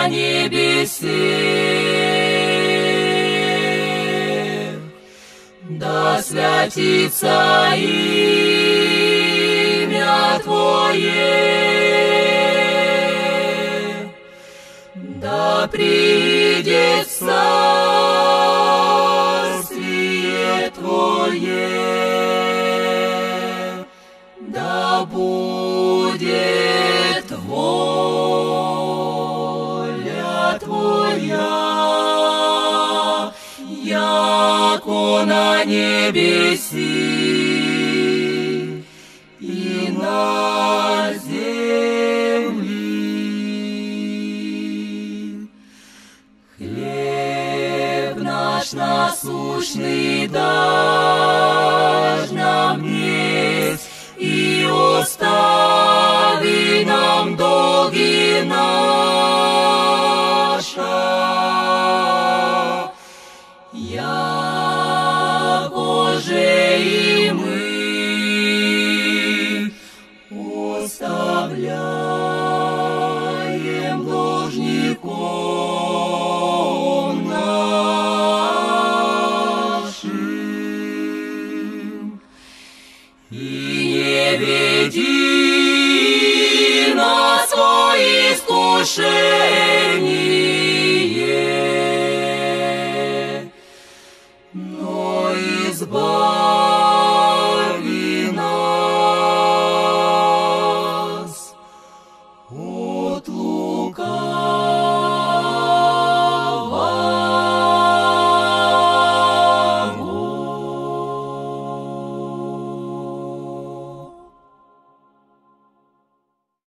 на небесе, да святится имя Твое, да придет царствие Твое, да будет воля Твоя, яко на небеси и на земли. Хлеб наш насущный дашь нам днесь, и остави нам долги наша, яко же и мы оставляем должником нашим. И не веди нас во искушение,